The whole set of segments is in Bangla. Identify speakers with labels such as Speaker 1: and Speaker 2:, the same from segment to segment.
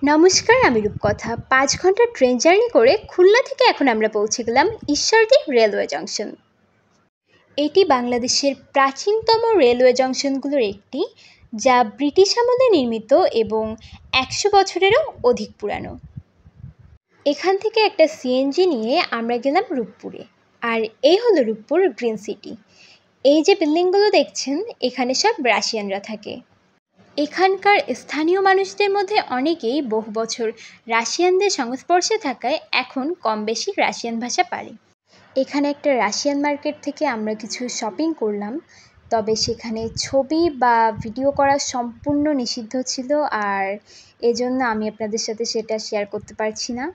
Speaker 1: নমস্কার, আমি রূপকথা। ৫ ঘন্টার ট্রেন জার্নি করে খুলনা থেকে এখন আমরা পৌঁছে গেলাম ঈশ্বরদী রেলওয়ে জংশন। এটি বাংলাদেশের প্রাচীনতম রেলওয়ে জংশনগুলোর একটি, যা ব্রিটিশ আমলে নির্মিত এবং ১০০ বছরেরও অধিক পুরানো। এখান থেকে একটা সিএনজি নিয়ে আমরা গেলাম রূপপুরে। আর এই হলো রূপপুর গ্রিন সিটি। এই যে বিল্ডিংগুলো দেখছেন, এখানে সব রাশিয়ানরা থাকে। এখানকার স্থানীয় মানুষদের মধ্যে অনেকেই বহু বছর রাশিয়ানদের সংস্পর্শে থাকায় এখন কম বেশি রাশিয়ান ভাষা পারে। এখানে একটা রাশিয়ান মার্কেট থেকে আমরা কিছু শপিং করলাম, তবে সেখানে ছবি বা ভিডিও করা সম্পূর্ণ নিষিদ্ধ ছিল, আর এজন্য আমি আপনাদের সাথে সেটা শেয়ার করতে পারছি না।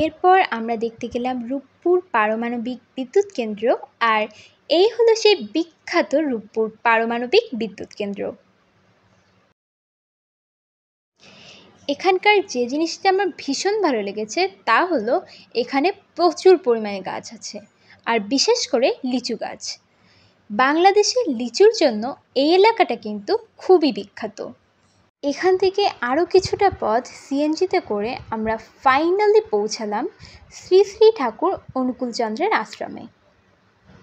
Speaker 1: এরপর আমরা দেখতে গেলাম রূপপুর পারমাণবিক বিদ্যুৎ কেন্দ্র, আর এই হলো সেই বিখ্যাত রূপপুর পারমাণবিক বিদ্যুৎ কেন্দ্র। এখানকার যে জিনিসটা আমার ভীষণ ভালো লেগেছে তা হলো এখানে প্রচুর পরিমাণে গাছ আছে, আর বিশেষ করে লিচু গাছ। বাংলাদেশে লিচুর জন্য এই এলাকাটা কিন্তু খুবই বিখ্যাত। এখান থেকে আরও কিছুটা পথ সিএনজিতে করে আমরা ফাইনালি পৌঁছালাম শ্রী শ্রী ঠাকুর অনুকূলচন্দ্রের আশ্রমে।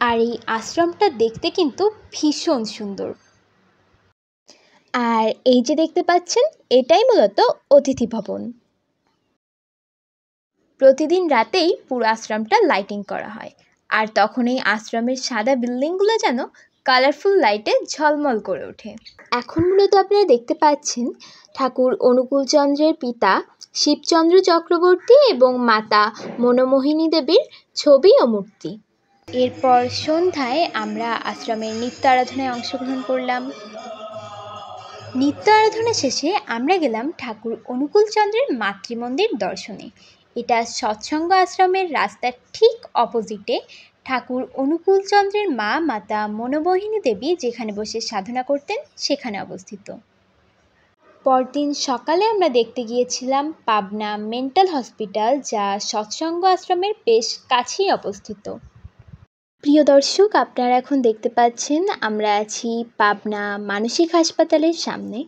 Speaker 1: আর এই আশ্রমটা দেখতে কিন্তু ভীষণ সুন্দর। আর এই যে দেখতে পাচ্ছেন, এটাই মূলত অতিথি ভবন। প্রতিদিন রাতেই পুরো আশ্রমটা লাইটিং করা হয়, আর তখন এই আশ্রমের সাদা বিল্ডিংগুলো যেন কালারফুল লাইটে ঝলমল করে ওঠে। এখন মূলত আপনারা দেখতে পাচ্ছেন ঠাকুর অনুকূলচন্দ্রের পিতা শিবচন্দ্র চক্রবর্তী এবং মাতা মনোমোহিনী দেবীর ছবি ও মূর্তি। এরপর সন্ধ্যায় আমরা আশ্রমের নিত্য আরাধনায় অংশগ্রহণ করলাম। নিত্য আরাধনা শেষে আমরা গেলাম ঠাকুর অনুকূলচন্দ্রের মাতৃমন্দির দর্শনে। এটা সৎসঙ্গ আশ্রমের রাস্তার ঠিক অপোজিটে ঠাকুর অনুকূলচন্দ্রের মা মাতা মনোমোহিনী দেবী যেখানে বসে সাধনা করতেন সেখানে অবস্থিত। পরদিন সকালে আমরা দেখতে গিয়েছিলাম পাবনা মেন্টাল হসপিটাল, যা সৎসঙ্গ আশ্রমের বেশ কাছেই অবস্থিত। প্রিয় দর্শক, আপনারা এখন দেখতে পাচ্ছেন আমরা আছি পাবনা মানসিক হাসপাতালের সামনে।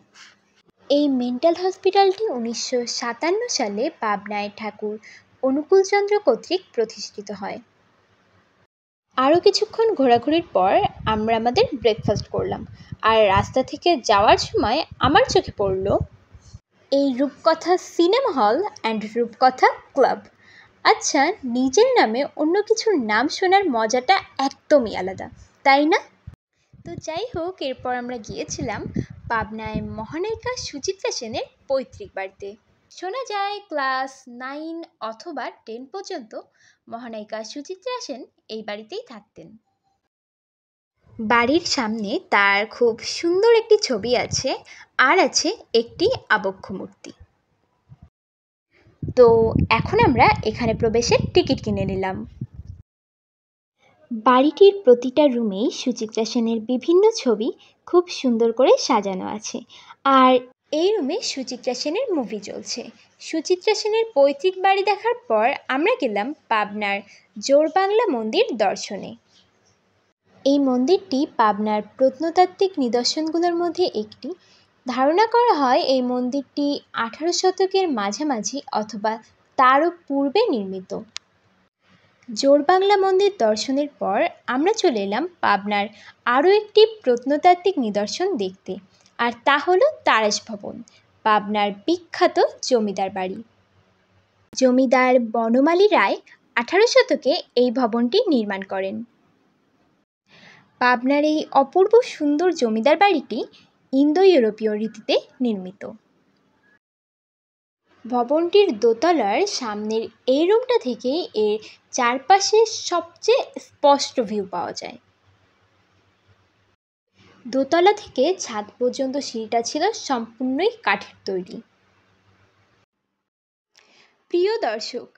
Speaker 1: এই মেন্টাল হসপিটালটি 1957 সালে পাবনায় ঠাকুর অনুকূলচন্দ্র কর্তৃক প্রতিষ্ঠিত হয়। আরও কিছুক্ষণ ঘোরাঘুরির পর আমরা আমাদের ব্রেকফাস্ট করলাম, আর রাস্তা থেকে যাওয়ার সময় আমার চোখে পড়ল এই রূপকথা সিনেমা হল অ্যান্ড রূপকথা ক্লাব। আচ্ছা, নিজের নামে অন্য কিছুর নাম শোনার মজাটা একদমই আলাদা, তাই না? তো যাই হোক, এরপর আমরা গিয়েছিলাম পাবনায় মহানায়িকা সুচিত্রা সেনের পৈতৃক বাড়িতে। শোনা যায় ক্লাস 9 অথবা 10 পর্যন্ত মহানায়িকা সুচিত্রা সেন এই বাড়িতেই থাকতেন। বাড়ির সামনে তার খুব সুন্দর একটি ছবি আছে, আর আছে একটি আবক্ষ মূর্তি। তো এখন আমরা এখানে প্রবেশের টিকিট কিনে নিলাম। বাড়িটির প্রতিটা রুমেই সুচিত্রা সেনের বিভিন্ন ছবি খুব সুন্দর করে সাজানো আছে, আর এই রুমে সুচিত্রা সেনের মুভি চলছে। সুচিত্রা সেনের পৈতৃক বাড়ি দেখার পর আমরা গেলাম পাবনার জোড়বাংলা মন্দির দর্শনে। এই মন্দিরটি পাবনার প্রত্নতাত্ত্বিক নিদর্শনগুলোর মধ্যে একটি। ধারণা করা হয় এই মন্দিরটি 18 শতকের মাঝামাঝি অথবা তারও পূর্বে নির্মিত। জোড়বাংলা মন্দির দর্শনের পর আমরা চলে এলাম পাবনার আরও একটি প্রত্নতাত্ত্বিক নিদর্শন দেখতে, আর তা হলো তারাস ভবন, পাবনার বিখ্যাত জমিদার বাড়ি। জমিদার বনমালী রায় 18 শতকে এই ভবনটি নির্মাণ করেন। পাবনার এই অপূর্ব সুন্দর জমিদার বাড়িটি ইন্দো ইউরোপীয় রীতিতে নির্মিত। ভবনটির দোতলার সামনের এই রুমটা থেকে এর চারপাশে সবচেয়ে স্পষ্ট ভিউ পাওয়া যায়। দোতলা থেকে ছাদ পর্যন্ত সিঁড়িটা ছিল সম্পূর্ণই কাঠের তৈরি। প্রিয় দর্শক,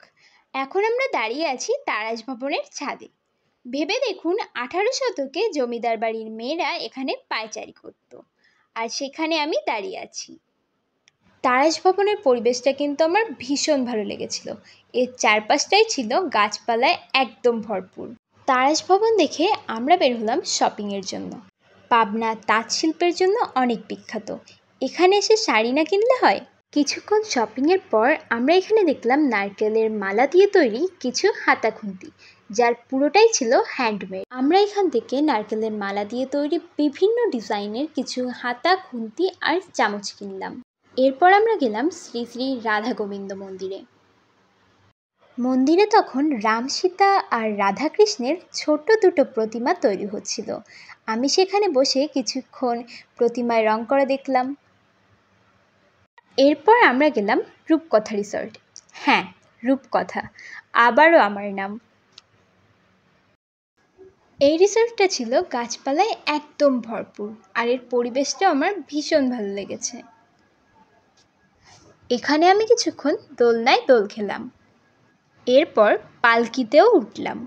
Speaker 1: এখন আমরা দাঁড়িয়ে আছি তারাস ভবনের ছাদে। ভেবে দেখুন, 18 শতকে জমিদার বাড়ির মেয়েরা এখানে পায়চারি করত, আর সেখানে আমি দাঁড়িয়ে আছি। তারাস ভবনের পরিবেশটা কিন্তু আমার ভীষণ ভালো লেগেছিল। এর চারপাশটাই ছিল গাছপালায় একদম ভরপুর। তারাস ভবন দেখে আমরা বের হলাম শপিংয়ের জন্য। পাবনা তাঁত শিল্পের জন্য অনেক বিখ্যাত। এখানে এসে শাড়ি না কিনলে হয়। কিছুক্ষণ শপিংয়ের পর আমরা এখানে দেখলাম নারকেলের মালা দিয়ে তৈরি কিছু হাতা খুন্তি, যার পুরোটাই ছিল হ্যান্ডমেড। আমরা এখান থেকে নারকেলের মালা দিয়ে তৈরি বিভিন্ন ডিজাইনের কিছু হাতা খুন্তি আর চামচ কিনলাম। এরপর আমরা গেলাম শ্রী শ্রী রাধা গোবিন্দ মন্দিরে। মন্দিরে তখন রাম সীতা আর রাধাকৃষ্ণের ছোট দুটো প্রতিমা তৈরি হচ্ছিল। আমি সেখানে বসে কিছুক্ষণ প্রতিমায় রং করা দেখলাম। এরপর আমরা গেলাম রূপকথা রিসর্ট। হ্যাঁ, রূপকথা, আবারও আমার নাম। এই রিসর্টটা ছিল গাছপালায় একদম ভরপুর, আর এর পরিবেশটা আমার ভীষণ ভালো লেগেছে। এখানে আমি কিছুক্ষণ দোলনায় দোল খেলাম, এরপর পালকিতেও উঠলাম।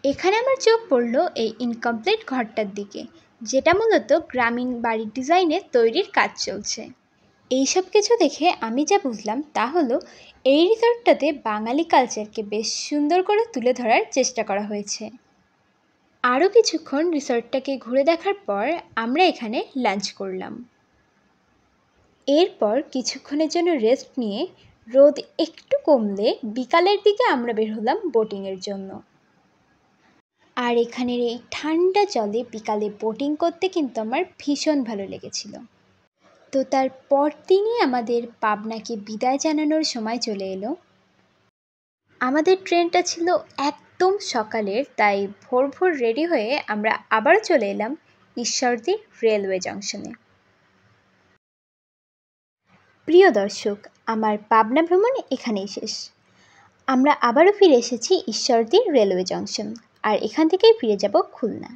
Speaker 1: এখানে আমার চোখ পড়ল এই ইনকমপ্লিট ঘরটার দিকে, যেটা মূলত গ্রামীণ বাড়ির ডিজাইনে তৈরির কাজ চলছে। এইসব কিছু দেখে আমি যা বুঝলাম তা হলো এই রিসর্টটাতে বাঙালি কালচারকে বেশ সুন্দর করে তুলে ধরার চেষ্টা করা হয়েছে। আরও কিছুক্ষণ রিসর্টটাকে ঘুরে দেখার পর আমরা এখানে লাঞ্চ করলাম। এরপর কিছুক্ষণের জন্য রেস্ট নিয়ে রোদ একটু কমলে বিকালের দিকে আমরা বের হলাম বোটিংয়ের জন্য। আর এখানের এই ঠান্ডা জলে বিকালে বোটিং করতে কিন্তু আমার ভীষণ ভালো লেগেছিল। তো তার পরদিনই আমাদের পাবনাকে বিদায় জানানোর সময় চলে এলো। আমাদের ট্রেনটা ছিল একদম সকালের, তাই ভোর ভোর রেডি হয়ে আমরা আবার চলে এলাম ঈশ্বরদী রেলওয়ে জংশনে। প্রিয় দর্শক, আমার পাবনা ভ্রমণ এখানেই শেষ। আমরা আবারও ফিরে এসেছি ঈশ্বরদী রেলওয়ে জংশন, আর এখান থেকেই ফিরে যাব খুলনা।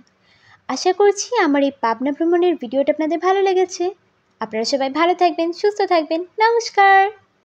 Speaker 1: আশা করছি আমার এই পাবনা ভ্রমণের ভিডিওটা আপনাদের ভালো লেগেছে। আপনারা সবাই ভালো থাকবেন, সুস্থ থাকবেন। নমস্কার।